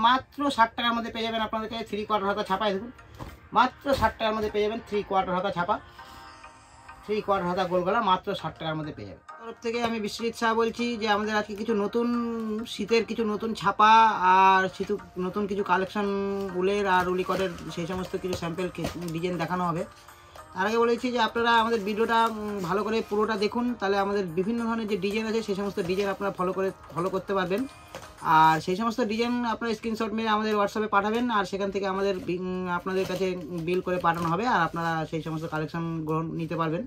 মাত্র 60 টাকার মধ্যে পেয়ে যাবেন আপনাদেরকে 3/4 হাতা ছাপা। দেখুন মাত্র 60 টাকার মধ্যে পেয়ে যাবেন 3/4 হাতা ছাপা, 3/4 হাতা গোল গলা, মাত্র 60 টাকার মধ্যে পেয়ে যাবেন। তরফ থেকে আমি বিশ্বজিৎ শাহ বলছি যে আমাদের আজকে কিছু নতুন শীতের কিছু নতুন ছাপা আর নতুন কিছু কালেকশন উলের আর উলিকটের সেই সমস্ত কিছু স্যাম্পল ডিজাইন দেখানো হবে। তার আগে বলেছি যে আপনারা আমাদের ভিডিওটা ভালো করে পুরোটা দেখুন, তাহলে আমাদের বিভিন্ন ধরনের যে ডিজাইন আছে সেই সমস্ত ডিজাইন আপনারা ফলো করতে পারবেন। আর সেই সমস্ত ডিজাইন আপনারা স্ক্রিনশট মেরে আমাদের হোয়াটসঅ্যাপে পাঠাবেন, আর সেখান থেকে আপনাদের কাছে বিল করে পাঠানো হবে, আর আপনারা সেই সমস্ত কালেকশন নিতে পারবেন।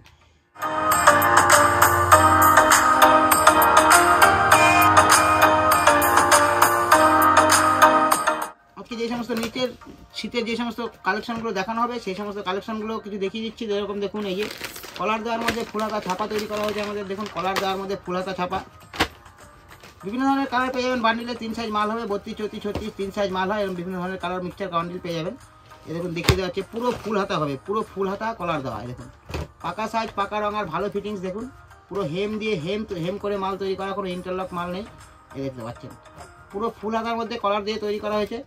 আজকে যে সমস্ত নিচের শীতের যে সমস্ত কালেকশনগুলো দেখানো হবে সেই সমস্ত কালেকশনগুলো কিছু দেখিয়ে দিচ্ছি। যেরকম দেখুন এই যে কলার দেওয়ার মধ্যে ফুল হাতা ছাপা তৈরি করা হয়েছে আমাদের। দেখুন কলার দেওয়ার মধ্যে ফুল হাতা ছাপা, বিভিন্ন ধরনের কালার পেয়ে যাবেন। বান্ডিলে 3 সাইজ মাল হবে, 32, 34, 36 3 সাইজ মাল হয়, এবং বিভিন্ন ধরনের কালার মিক্সচার বান্ডিল পেয়ে যাবেন। এই দেখুন দেখিয়ে দেওয়া হচ্ছে পুরো ফুল হাতা হবে, পুরো ফুল হাতা কলার দেওয়া। দেখুন পাকা সাইজ, পাকা রঙ আর ভালো ফিটিংস। দেখুন পুরো হেম দিয়ে হেম করে মাল তৈরি করা, কোনো ইন্টারলক মাল নেই। এই দেখতে পাচ্ছেন পুরো ফুল হাতার মধ্যে কলার দিয়ে তৈরি করা হয়েছে,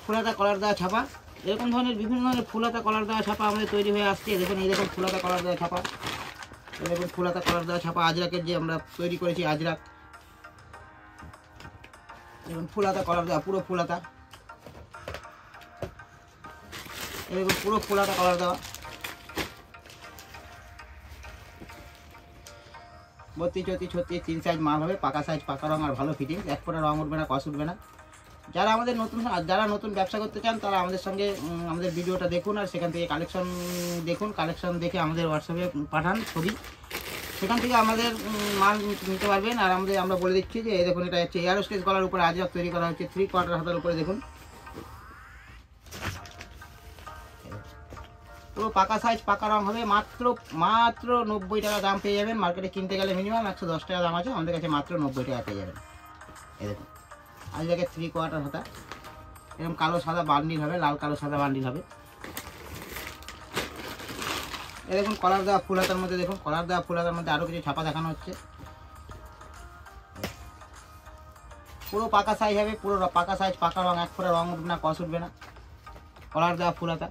ফুল হাতা কলার দেওয়া ছাপা। এরকম ধরনের বিভিন্ন ধরনের ফুল হাতা কলার দেওয়া ছাপা আমাদের তৈরি হয়ে আসছে। দেখুন এই দেখুন ফুল হাতা কলার দেওয়া ছাপা, দেখুন ফুল হাতা কলার দেওয়া ছাপা আজরাকের যে আমরা তৈরি করেছি আজরাক। দেখুন ফুল হাতা কলার দেওয়া, পুরো ফুল হাতা, দেখুন পুরো ফুল হাতা কলার দেওয়া। 32, 34, 36 3 সাইজ মাল হবে, পাকা সাইজ, পাকা রঙ আর ভালো ফিটিংস। এক ফোঁটা রঙ উঠবে না, কস উঠবে না। যারা নতুন ব্যবসা করতে চান তারা আমাদের সঙ্গে আমাদের ভিডিওটা দেখুন, আর সেখান থেকে কালেকশন দেখুন। কালেকশন দেখে আমাদের হোয়াটসঅ্যাপে পাঠান ছবি, সেখান থেকে আমাদের মাল নিতে পারবেন। আর আমরা বলে দিচ্ছি যে দেখুন এটা হচ্ছে এয়ারোস্টেজ গলার উপরে আজরাক তৈরি করা হচ্ছে 3/4 হাতার উপরে। দেখুন পুরো পাকা সাইজ, পাকা রঙ হবে, মাত্র 90 টাকা দাম পেয়ে যাবেন। মার্কেটে কিনতে গেলে মিনিমাম 110 টাকা দাম আছে, আমাদের কাছে মাত্র 90 টাকা পেয়ে যাবেন। এই দেখুন আজরাকে 3/4 হাতা, এরকম কালো সাদা বান্ডিল হবে, লাল কালো সাদা বান্ডিল হবে। এই দেখুন কলার দেওয়া ফুল হাতার মধ্যে, দেখুন কলার দেওয়া ফুল হাতার মধ্যে আরও কিছু ছাপা দেখানো হচ্ছে। পুরো পাকা সাইজ হবে, পুরো পাকা সাইজ, পাকা রঙ, এক ফোঁটা রঙ উঠবে না, কস উঠবে না। কলার দেওয়া ফুল হাতা।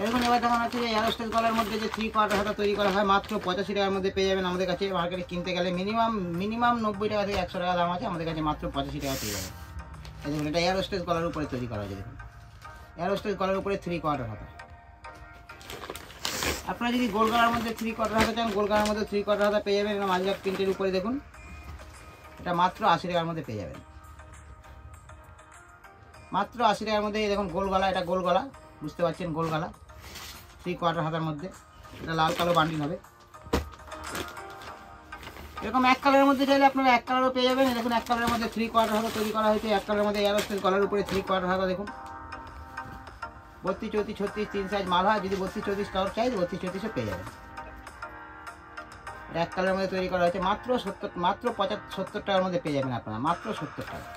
এরকম এবার দেখানো হচ্ছে যে এয়ারোস্টেজ গলার মধ্যে যে 3/4 হাতা তৈরি করা হয়, মাত্র 85 টাকার মধ্যে পেয়ে যাবেন আমাদের কাছে। মার্কেটে কিনতে গেলে মিনিমাম 90 টাকা থেকে 100 টাকা দাম আছে, আমাদের কাছে মাত্র 85 টাকা পেয়ে যাবেন। এই দেখুন এটা এয়ারোস্টেজ গলার উপরে তৈরি করা হয়েছে। দেখুন এয়ারোস্টেজ গলার উপরে 3/4 হাতা। আপনারা যদি গোল গলার মধ্যে 3/4 হাতা চান, গোল গলার মধ্যে 3/4 হাতা পেয়ে যাবেন। এটা আজরাক প্রিন্টের উপরে। দেখুন এটা মাত্র 80 টাকার মধ্যে পেয়ে যাবেন, মাত্র 80 টাকার মধ্যে। দেখুন গোল গলা, এটা গোল গলা, বুঝতে পারছেন গোল গলা 3/4 হাতার মধ্যে। এটা লাল কালো বান্ডিল হবে। এরকম এক কালারের মধ্যে চাইলে আপনারা এক কালারও পেয়ে যাবেন। দেখুন এক কালারের মধ্যে 3/4 হাতা তৈরি করা হয়েছে, এক কালারের মধ্যে এয়ারোস্টেজ গলার উপরে 3/4 হাতা। দেখুন 32, 34, 36 3 সাইজ মাল হয়, যদি 32, 34 কালার চাই 32, 34 পেয়ে যাবেন। এক কালারের মধ্যে তৈরি করা হয়েছে, মাত্র 70 টাকার মধ্যে পেয়ে যাবেন আপনারা, মাত্র 70 টাকা।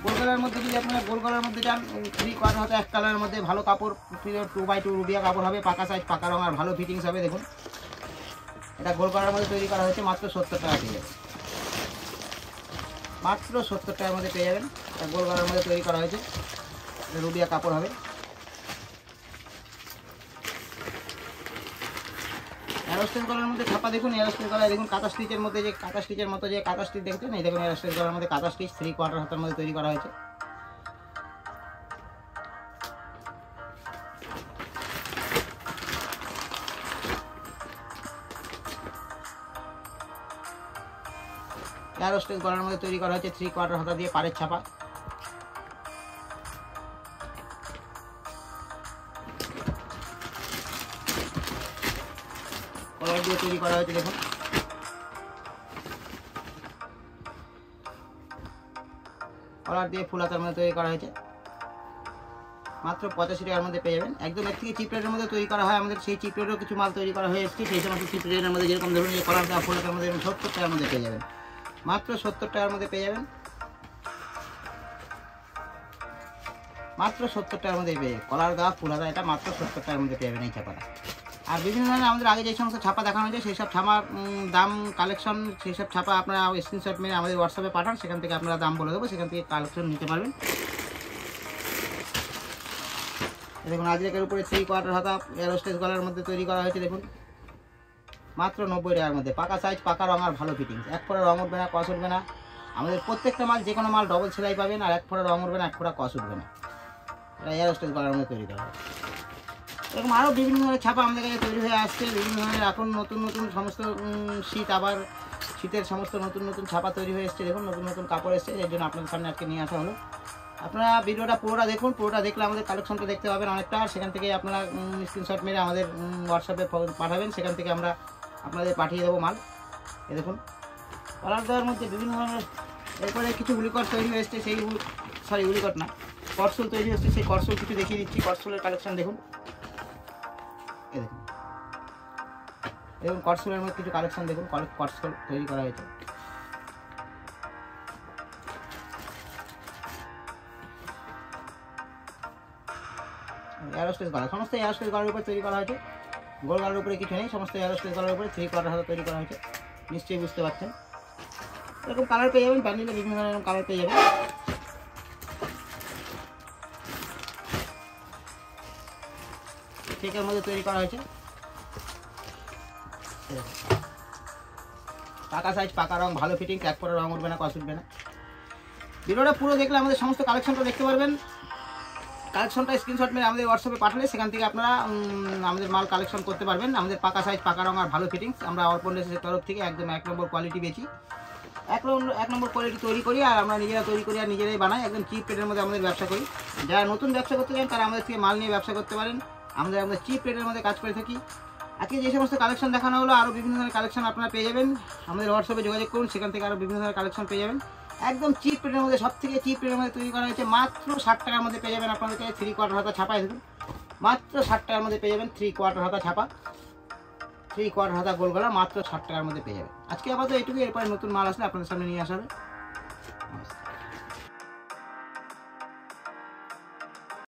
গোল গলার মধ্যে যদি আপনারা গোল গলার মধ্যে চান, 3/4 হাতা এক কালারের মধ্যে ভালো কাপড়, 2x2 রুবিয়া কাপড় হবে, পাকা সাইজ, পাকা রঙ আর ভালো ফিটিংস হবে। দেখুন এটা গোল গলার মধ্যে তৈরি করা হয়েছে, মাত্র 70 টাকা পেয়ে যাবেন, মাত্র 70 টাকার মধ্যে পেয়ে যাবেন। এটা গোল গলার মধ্যে তৈরি করা হয়েছে, এটা রুবিয়া কাপড় হবে। এয়ারোস্টেজ গলার মধ্যে ছাপা দেখুন, এয়ারোস্টেজ গলায় দেখুন কাঁথা স্টিচের মধ্যে যে কাঁথা স্টিচের মতো যে কাঁথা স্টিচ দেখছেন, এই দেখুন এয়ারোস্টেজ গলার মধ্যে কাঁথা স্টিচ 3/4 হাতার মধ্যে তৈরি করা হয়েছে। এয়ারোস্টেজ গলার মধ্যে তৈরি করা হয়েছে 3/4 হাতা দিয়ে পাড়ের ছাপা। কলার দিয়ে তৈরি করা হয়েছে। দেখুন কলার দিয়ে ফুল হাতার মধ্যে তৈরি করা হয়েছে, মাত্র 85 টাকার মধ্যে পেয়ে যাবেন। একদম এর থেকে চিপ রেটের মধ্যে তৈরি করা হয় আমাদের, সেই চিপ রেটেরও কিছু মাল তৈরি করা হয়ে এসেছে। সেই সমস্ত চিপ রেটের মধ্যে যেরকম ধরুন এই কলার দেওয়া ফুল হাতার মধ্যে 70 টাকার মধ্যে পেয়ে যাবেন, মাত্র 70 টাকার মধ্যে পেয়ে যাবেন, মাত্র 70 টাকার মধ্যে পেয়ে যাবেন। কলার দেওয়া ফুল হাতা এটা মাত্র 70 টাকার মধ্যে পেয়ে যাবেন এই ছাপাটা। আর বিভিন্ন ধরনের আমাদের আগে যে সমস্ত ছাপা দেখানো হয়েছে সেই সব ছাপার দাম কালেকশন, সেই সব ছাপা আপনারা স্ক্রিনশট মেরে আমাদের হোয়াটসঅ্যাপে পাঠান, সেখান থেকে আপনারা দাম বলে দেবো, সেখান থেকে কালেকশন নিতে পারবেন। দেখুন আজরাকের উপরে 3 কোয়ার্টার হাতা এরোস্টেজ গলার মধ্যে তৈরি করা হয়েছে। দেখুন মাত্র 90 টাকার মধ্যে, পাকা সাইজ, পাকা রং আর ভালো ফিটিংস, এক ফোঁটা রং উঠবে না, কস উঠবে না। আমাদের প্রত্যেকটা মাল, যে কোনো মাল ডবল সেলাই পাবেন, আর এক ফোঁটা রং উঠবে না, এক ফোঁটা কস উঠবে না। এটা এরোস্টেজ গলার মধ্যে তৈরি করা হয়। এরকম আরও বিভিন্ন ধরনের ছাপা আমাদের কাছে তৈরি হয়ে আসছে। বিভিন্ন ধরনের এখন নতুন নতুন সমস্ত শীত, আবার শীতের সমস্ত নতুন নতুন ছাপা তৈরি হয়ে এসছে। দেখুন নতুন নতুন কাপড় এসছে, এর জন্য আপনাদের সামনে আজকে নিয়ে আসা হলো। আপনারা ভিডিওটা পুরোটা দেখুন, পুরোটা দেখলে আমাদের কালেকশনটা দেখতে পাবেন অনেকটা। সেখান থেকে আপনারা স্ক্রিনশট মেরে আমাদের হোয়াটসঅ্যাপে পাঠাবেন, সেখান থেকে আমরা আপনাদের পাঠিয়ে দেবো মাল। এই দেখুন কলার দেওয়ার মধ্যে বিভিন্ন ধরনের, এরপরে কিছু উলিকট তৈরি হয়ে এসছে, সেই উলিকট না, করসুল তৈরি হচ্ছে, সেই করসুল কিছু দেখিয়ে দিচ্ছি। করসুলের কালেকশন দেখুন, এই দেখুন, দেখুন করসুলের মধ্যে কিছু কালেকশন দেখুন, করসুল তৈরি করা হয়েছে। এরোস্টেজ গলা, সমস্ত এরোস্টেজ গলার উপরে তৈরি করা হয়েছে, গোল গলার উপরে কিছু নেই, সমস্ত এরোস্টেজ গলার উপরে 3 কোয়ার্টার হাতা তৈরি করা হয়েছে। নিশ্চয়ই বুঝতে পারছেন। এরকম কালার পেয়ে যাবেন, প্যান্ডেলে বিভিন্ন ধরনের কালার পেয়ে যাবেন। চেকের মধ্যে তৈরি করা হয়েছে, পাকা সাইজ, পাকা রং, ভালো ফিটিং, এক ফোঁটা রং উঠবে না, কস উঠবে না। ভিডিওটা পুরো দেখলে আমাদের সমস্ত কালেকশনটা দেখতে পারবেন। কালেকশনটা স্ক্রিনশট মেরে আমাদের হোয়াটসঅ্যাপে পাঠালে সেখান থেকে আপনারা আমাদের মাল কালেকশন করতে পারবেন। আমাদের পাকা সাইজ, পাকা রং আর ভালো ফিটিংস, আমরা অর্পণ ড্রেসের তরফ থেকে একদম 1 নম্বর কোয়ালিটি বেচি, 1 নম্বর কোয়ালিটি তৈরি করি, আর আমরা নিজেরা তৈরি করি আর নিজেরাই বানাই। একদম চিপ রেটের মধ্যে আমাদের ব্যবসা করি। যারা নতুন ব্যবসা করতে চান তারা আমাদের থেকে মাল নিয়ে ব্যবসা করতে পারেন। আমাদের চিপ রেটের মধ্যে কাজ করে থাকি। আজকে যে সমস্ত কালেকশন দেখানো হলো, আরও বিভিন্ন ধরনের কালেকশন আপনারা পেয়ে যাবেন। আমাদের হোয়াটসঅ্যাপে যোগাযোগ করুন, সেখান থেকে আরও বিভিন্ন ধরনের কালেকশন পেয়ে যাবেন। একদম চিপ রেটের মধ্যে, সব থেকে চিপ রেটের মধ্যে তৈরি করা হয়েছে। মাত্র 60 টাকার মধ্যে পেয়ে যাবেন আপনাদেরকে 3 কোয়ার্টার হাতা ছাপা। দেখুন মাত্র 60 টাকার মধ্যে পেয়ে যাবেন 3 কোয়ার্টার হাতা ছাপা, 3 কোয়ার্টার হাতা গোল গলা, মাত্র 60 টাকার মধ্যে পেয়ে যাবেন। আজকে আপাতত এইটুকু, এরপরে নতুন মাল আসলে আপনাদের সামনে নিয়ে আসা হবে।